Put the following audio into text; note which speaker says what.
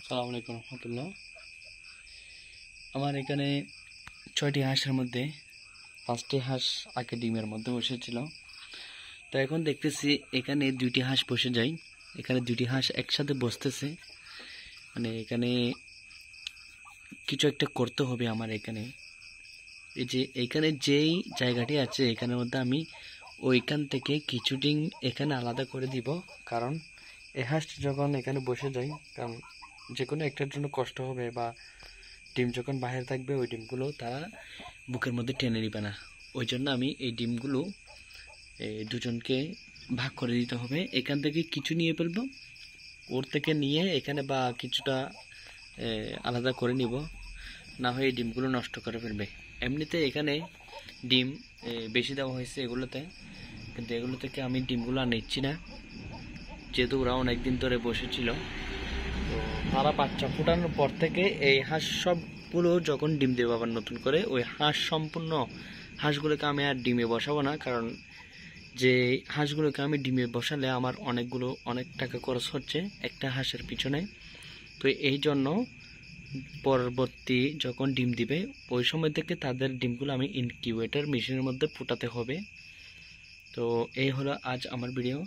Speaker 1: আসসালামু আলাইকুম রহমতুল্লাহ। আমার এখানে 6টি হাঁসের মধ্যে 5টি হাঁস আগে ডিমের মধ্যে বসেছিল। তো এখন দেখতেছি এখানে 2টি হাঁস বসে যায়। এখানে 2টি হাঁস একসাথে বসতেছে, মানে এখানে কিছু একটা করতে হবে আমার। এখানে এই যে এইখানে যেই জায়গাটি আছে এখানের মধ্যে আমি ওইখান থেকে কিছু ডিম এখানে আলাদা করে দিব, কারণ এই হাঁসটি যখন এখানে বসে যায়, কারণ যে কোনো একটার জন্য কষ্ট হবে, বা ডিম যখন বাইরে থাকবে ওই ডিমগুলো তারা বুকের মধ্যে টেনে নিবে না। ওই জন্য আমি এই ডিমগুলো দুজনকে ভাগ করে দিতে হবে। এখান থেকে কিছু নিয়ে ফেলবো, ওর থেকে নিয়ে এখানে বা কিছুটা আলাদা করে নিব, না হয় এই ডিমগুলো নষ্ট করে ফেলবে। এমনিতে এখানে ডিম বেশি দেওয়া হয়েছে এগুলোতে, কিন্তু এগুলো থেকে আমি ডিমগুলো আর নিচ্ছি না, যেহেতু ওরা অনেকদিন ধরে বসেছিল। তো তারা বাচ্চা ফোটানোর পর থেকে এই হাঁস সবগুলো যখন ডিম দেবে আবার নতুন করে, ওই হাঁস সম্পূর্ণ হাঁসগুলোকে আমি আর ডিমে বসাবো না, কারণ যে হাঁসগুলোকে আমি ডিমে বসালে আমার অনেক টাকা খরচ হচ্ছে একটা হাঁসের পিছনে। তো এই জন্য পরবর্তী যখন ডিম দিবে ওই সময় থেকে তাদের ডিমগুলো আমি ইনকিউবেটর মেশিনের মধ্যে ফোটাতে হবে। তো এই হলো আজ আমার ভিডিও।